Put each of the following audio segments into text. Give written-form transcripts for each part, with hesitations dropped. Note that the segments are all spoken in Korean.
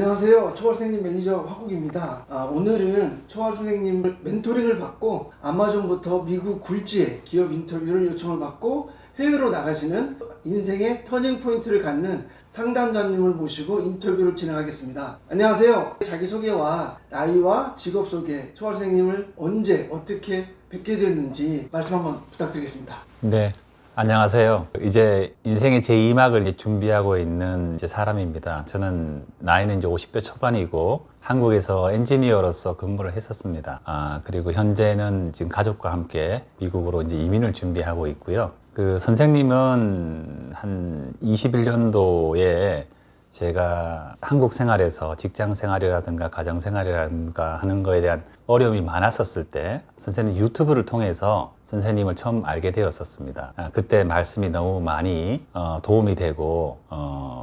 안녕하세요. 초월 선생님 매니저 화국입니다. 오늘은 초월 선생님 멘토링을 받고 아마존부터 미국 굴지의 기업 인터뷰를 요청을 받고 해외로 나가시는 인생의 터닝 포인트를 갖는 상담자님을 모시고 인터뷰를 진행하겠습니다. 안녕하세요. 자기소개와 나이와 직업 소개, 초월 선생님을 언제 어떻게 뵙게 됐는지 말씀 한번 부탁드리겠습니다. 네, 안녕하세요. 이제 인생의 제2막을 이제 준비하고 있는 이제 사람입니다. 저는 나이는 이제 50대 초반이고 한국에서 엔지니어로서 근무를 했었습니다. 그리고 현재는 지금 가족과 함께 미국으로 이제 이민을 준비하고 있고요. 그 선생님은 한 21년도에 제가 한국 생활에서 직장 생활이라든가 가정 생활이라든가 하는 거에 대한 어려움이 많았었을 때 선생님 유튜브를 통해서 선생님을 처음 알게 되었었습니다. 그때 말씀이 너무 많이 도움이 되고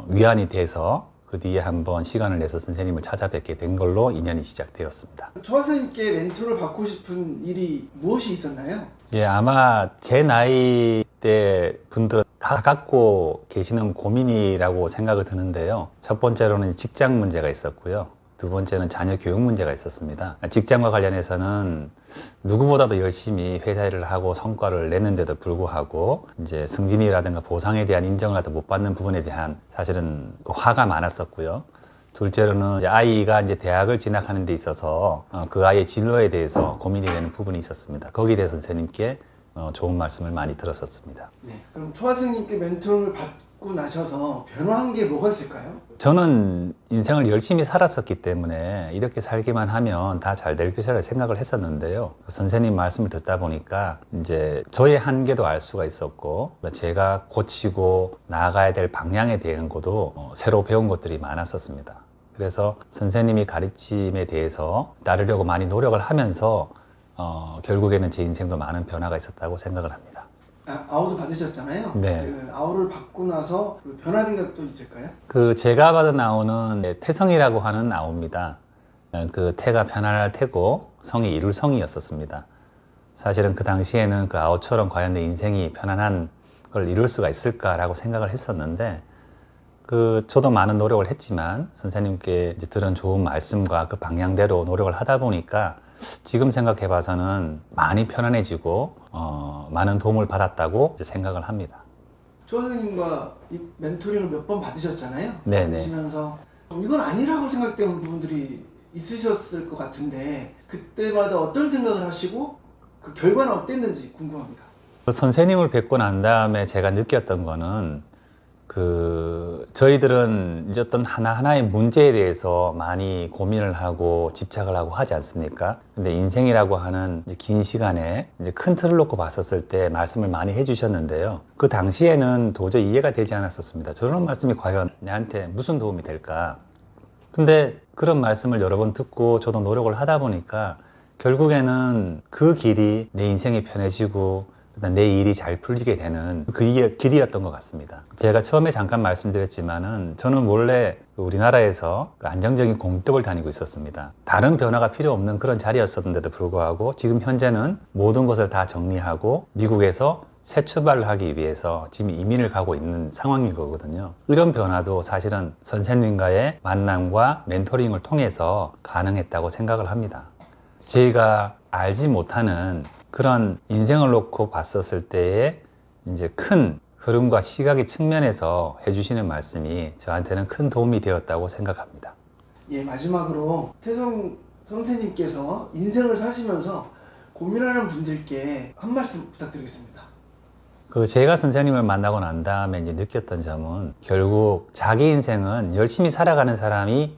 위안이 돼서 그 뒤에 한번 시간을 내서 선생님을 찾아뵙게 된 걸로 인연이 시작되었습니다. 초월 선생님께 멘토를 받고 싶은 일이 무엇이 있었나요? 예, 아마 제 나이 때 분들은 다 갖고 계시는 고민이라고 생각을 드는데요. 첫 번째로는 직장 문제가 있었고요. 두 번째는 자녀 교육 문제가 있었습니다. 직장과 관련해서는 누구보다도 열심히 회사 일을 하고 성과를 냈는데도 불구하고 이제 승진이라든가 보상에 대한 인정을 못 받는 부분에 대한 사실은 화가 많았었고요. 둘째로는 이제 아이가 이제 대학을 진학하는 데 있어서 그 아이의 진로에 대해서 고민이 되는 부분이 있었습니다. 거기에 대해서 선생님께 좋은 말씀을 많이 들었었습니다. 네, 그럼 초월 선생님께 멘토를 받고 나셔서 변화한 게 뭐가 있을까요? 저는 인생을 열심히 살았었기 때문에 이렇게 살기만 하면 다 잘 될 것이라고 생각을 했었는데요. 선생님 말씀을 듣다 보니까 이제 저의 한계도 알 수가 있었고 제가 고치고 나아가야 될 방향에 대한 것도 새로 배운 것들이 많았었습니다. 그래서 선생님이 가르침에 대해서 따르려고 많이 노력을 하면서 결국에는 제 인생도 많은 변화가 있었다고 생각을 합니다. 아우도 받으셨잖아요. 네. 그 아우를 받고 나서 변화된 것도 있을까요? 그 제가 받은 아우는 태성이라고 하는 아우입니다. 그 태가 편안할 태고 성이 이룰 성이었었습니다. 사실은 그 당시에는 그 아우처럼 과연 내 인생이 편안한 걸 이룰 수가 있을까라고 생각을 했었는데 저도 많은 노력을 했지만 선생님께 이제 들은 좋은 말씀과 그 방향대로 노력을 하다 보니까 지금 생각해 봐서는 많이 편안해지고 많은 도움을 받았다고 이제 생각을 합니다. 초월 선생님과 이 멘토링을 몇 번 받으셨잖아요. 네네. 받으시면서 이건 아니라고 생각되는 부분들이 있으셨을 것 같은데 그때마다 어떤 생각을 하시고 그 결과는 어땠는지 궁금합니다. 선생님을 뵙고 난 다음에 제가 느꼈던 거는 저희들은 이제 어떤 하나하나의 문제에 대해서 많이 고민을 하고 집착을 하고 하지 않습니까? 근데 인생이라고 하는 이제 긴 시간에 이제 큰 틀을 놓고 봤었을 때 말씀을 많이 해주셨는데요. 그 당시에는 도저히 이해가 되지 않았었습니다. 저런 말씀이 과연 내한테 무슨 도움이 될까? 근데 그런 말씀을 여러 번 듣고 저도 노력을 하다 보니까 결국에는 그 길이 내 인생이 편해지고 내 일이 잘 풀리게 되는 그 길이었던 것 같습니다. 제가 처음에 잠깐 말씀드렸지만은 저는 원래 우리나라에서 안정적인 공기업을 다니고 있었습니다. 다른 변화가 필요 없는 그런 자리였었는데도 불구하고 지금 현재는 모든 것을 다 정리하고 미국에서 새 출발을 하기 위해서 지금 이민을 가고 있는 상황인 거거든요. 이런 변화도 사실은 선생님과의 만남과 멘토링을 통해서 가능했다고 생각을 합니다. 제가 알지 못하는 그런 인생을 놓고 봤었을 때의 이제 큰 흐름과 시각의 측면에서 해주시는 말씀이 저한테는 큰 도움이 되었다고 생각합니다. 예, 마지막으로 태성 선생님께서 인생을 사시면서 고민하는 분들께 한 말씀 부탁드리겠습니다. 제가 선생님을 만나고 난 다음에 이제 느꼈던 점은 결국 자기 인생은 열심히 살아가는 사람이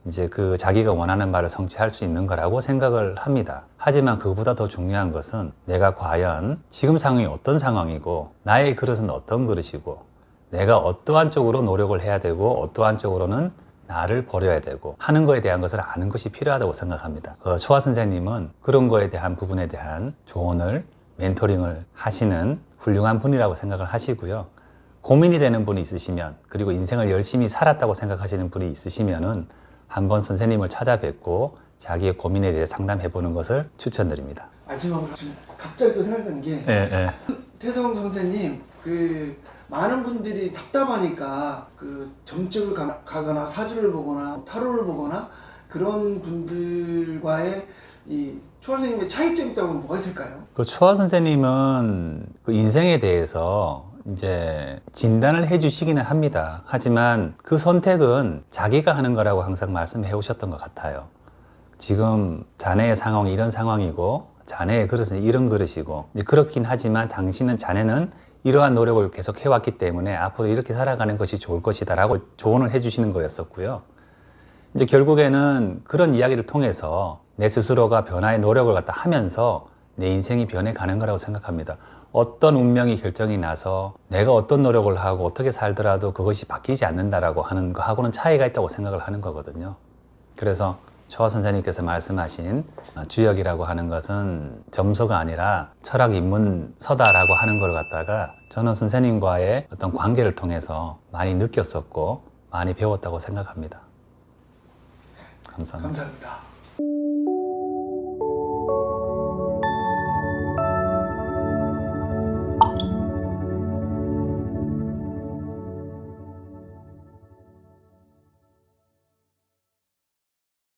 이제 자기가 원하는 바를 성취할 수 있는 거라고 생각을 합니다. 하지만 그보다 더 중요한 것은 내가 과연 지금 상황이 어떤 상황이고 나의 그릇은 어떤 그릇이고 내가 어떠한 쪽으로 노력을 해야 되고 어떠한 쪽으로는 나를 버려야 되고 하는 거에 대한 것을 아는 것이 필요하다고 생각합니다. 초아 선생님은 그런 거에 대한 부분에 대한 조언을 멘토링을 하시는 훌륭한 분이라고 생각을 하시고요. 고민이 되는 분이 있으시면 그리고 인생을 열심히 살았다고 생각하시는 분이 있으시면은 한번 선생님을 찾아뵙고 자기의 고민에 대해 상담해보는 것을 추천드립니다. 마지막으로 지금 갑자기 또 생각난 게 태성 선생님 많은 분들이 답답하니까 그 점집을 가거나 사주를 보거나 타로를 보거나 그런 분들과의 이 초아 선생님의 차이점이 있다고 하면 뭐가 있을까요? 그 초아 선생님은 그 인생에 대해서 이제 진단을 해주시기는 합니다. 하지만 그 선택은 자기가 하는 거라고 항상 말씀해 오셨던 것 같아요. 지금 자네의 상황이 이런 상황이고 자네의 그릇은 이런 그릇이고 이제 그렇긴 하지만 당신은 자네는 이러한 노력을 계속 해왔기 때문에 앞으로 이렇게 살아가는 것이 좋을 것이다 라고 조언을 해주시는 거였었고요. 이제 결국에는 그런 이야기를 통해서 내 스스로가 변화의 노력을 갖다 하면서 내 인생이 변해가는 거라고 생각합니다. 어떤 운명이 결정이 나서 내가 어떤 노력을 하고 어떻게 살더라도 그것이 바뀌지 않는다라고 하는 거하고는 차이가 있다고 생각을 하는 거거든요. 그래서 초아 선생님께서 말씀하신 주역이라고 하는 것은 점소가 아니라 철학 입문서다라고 하는 걸 갖다가 저는 선생님과의 어떤 관계를 통해서 많이 느꼈었고 많이 배웠다고 생각합니다. 감사합니다. 감사합니다.